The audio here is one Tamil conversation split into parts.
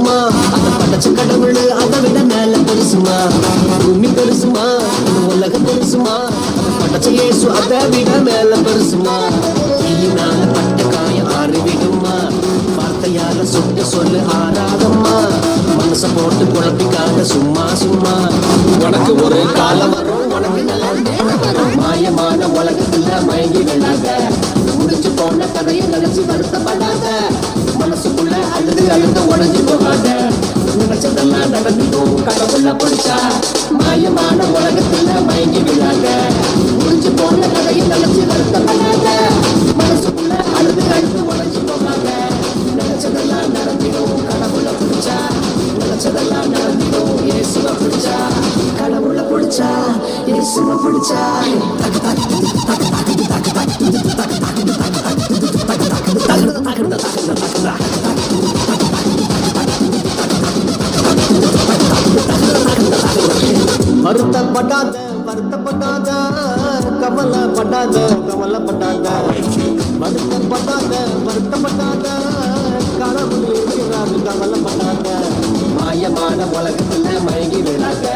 பெருசுமா, அந்த படைச்ச கடவுள் அதை விட மேல பெருசுமா. பூமி பெருசுமா, உலகம் பெருசுமா, அந்த படைச்ச இயேசு அதை விட மேல பெருசுமா. இனினால பட்ட காயம் ஆறிவிடுமா, வார்த்தையால சுட்டு சொல்லு ஆறாதம்மா. மனச போட்டு குழப்பிக்காத சும்மா சும்மா. உனக்கு ஒரு காலம் வரும், உனக்கு நல்ல நேரம் வரும். மாயமான உலகத்துல மயங்கி விழாத, முடிஞ்சு போன கதையை நினைச்சு வருத்தப்படாத. மனசுக்குள்ள அழுது அழுது உடஞ்சு போகாத. நினைச்சதெல்லாம் நடந்துடும் கடவுள பிடிச்சா. மாயமான உலகத்துல மயங்கி விழாத, முடிஞ்சு போன கதையை நினைச்சு வருத்தப்படாத. மனசுக்குள்ள அழுது அழுது உடஞ்சு போகாத. நினைச்சதெல்லாம் நடந்திடும் கடவுள பிடிச்சா. நினைச்சதெல்லாம் நடந்திடும் இயேசுவ பிடிச்சா. கடவுள பிடிச்சா, இயேசுவ பிடிச்சா. வருத்தப்படாத வருத்தப்படாத, கவலைப்படாத கவலைப்படாத. வருத்தப்படாத வருத்தப்படாத, கடவுள் இருக்கிறாரு கவலைப்படாத. மாயமான உலகத்துல மயங்கி விழாத,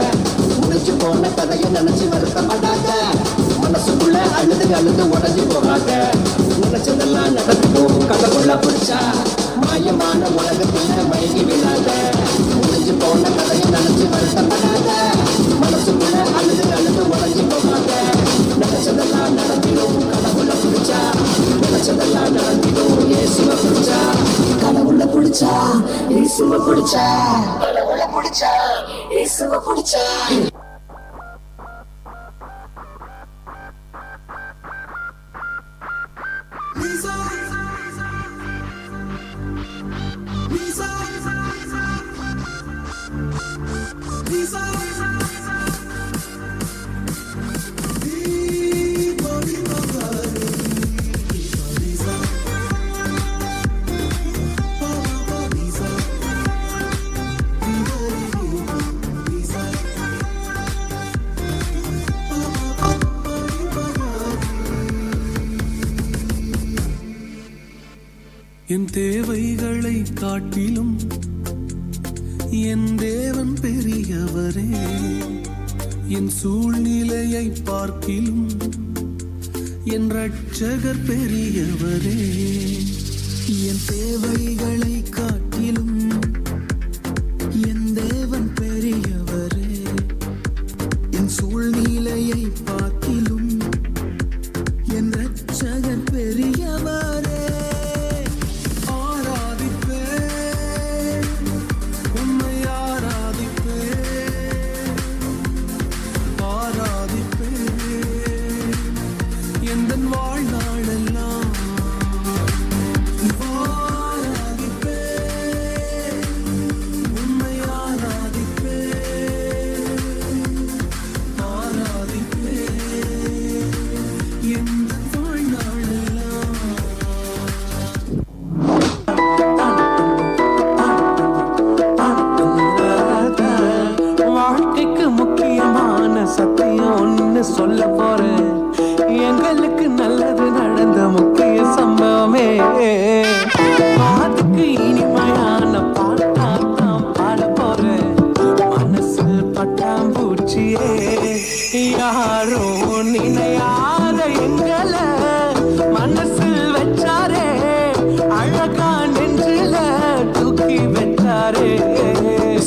முடிஞ்சு போன கதையை நினைச்சு வருத்தப்படாத. மனசுக்குள்ள அழுது அழுது உடஞ்சு போகாத. நினைச்சதெல்லாம் நடக்கும் கடவுள பிடிச்சா. மாயமான உலகத்துல மயங்கி விழாத, முடிஞ்சு போன கதையை நினைச்சு வருத்தப்படாத. மனசுக்குள்ள அழுது அழுது உடஞ்சு போகாத. நினைச்சதெல்லாம் நடந்திடும் கடவுள பிடிச்சா. நினைச்சதெல்லாம் நடந்திடும் இயேசுவ பிடிச்சா. கடவுள பிடிச்சா, இயேசுவ பிடிச்சா. கடவுள பிடிச்சா, இயேசுவ பிடிச்சா. என் தேவைகளை காட்டிலும் என் தேவன் பெரியவரே. என் சூழ்நிலையை பார்க்கிலும் என் இரட்சகர் பெரியவரே. என் தேவைகளை காட்டிலும் என் தேவன் பெரியவரே. என் சூழ்நிலையை பார்க்கிலும் என் இரட்சகர் பெரியவரே. சொல்ல போறேன், எங்களுக்கு நல்லது நடந்த முக்கிய சம்பவமே. அதுக்கு இனிமையான பாட்டாத்தான் பாட போறேன். மனசு பட்டாம்பூச்சியே, யாரோ நினையாத எங்களை மனசில் வச்சாரே. அழகா நெஞ்சில தூக்கி வச்சாரே.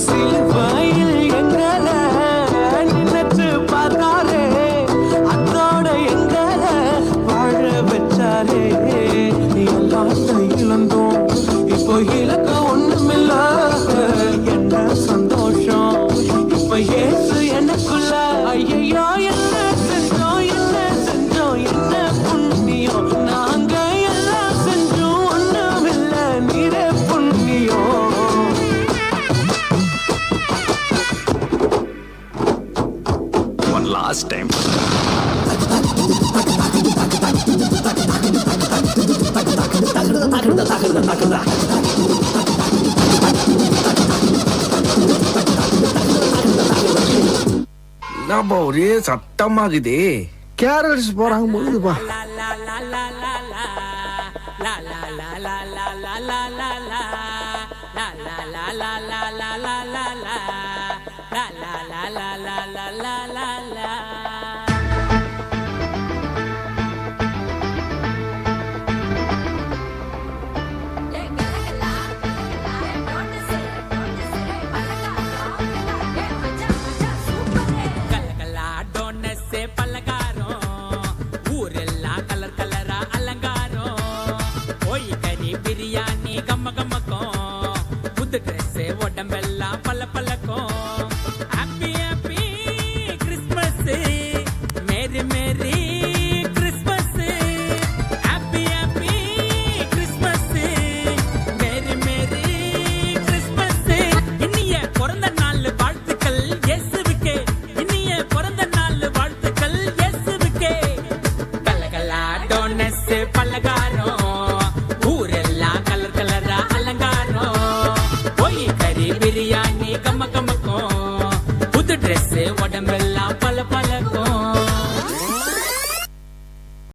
சிலுவையில் எங்களை நினைச்சு பார்த்தாரே. அதோட எங்களை வாழ வச்சாரே. எல்லாத்தையும் இழந்தோம், இப்போ இலக்க ஒண்ணுமில்ல. என்ன சந்தோஷம் இப்ப ஏசு எனக்குள்ள. ஐயோ என்ன செஞ்சோம் என்ன செஞ்சோம் என்ன புண்ணியம். நாங்க எல்லாம் செஞ்சோம் ஒண்ணுமில்ல, நீரே புண்ணியம். One last time. என்னப்பா ஒரே சத்தமாகுதே. கேரல்ஸ் போறாங்க போகுதுப்பா. la la la la la la la la la la la la la la la la. கலகலா டோனஸே பலகாரம் ஊரெல்லாம் கலர் கலரா அலங்காரம் ஓய் கறி பிரியாணி கம்ம கம்மக்கும் புது ட்ரெஸ் உடம்பெல்லாம் பல பழக்கம் ஹாப்பி ஹாப்பி கிறிஸ்மஸ் மேரி merry Christmas happy happy Christmas மேரி மேரி கிறிஸ்மஸ் இனிய பிறந்த நாள் வாழ்த்துக்கள் இயேசுவுக்கே இனிய பிறந்த நாள் வாழ்த்துக்கள் இயேசுவுக்கே கலகலா டோனஸ்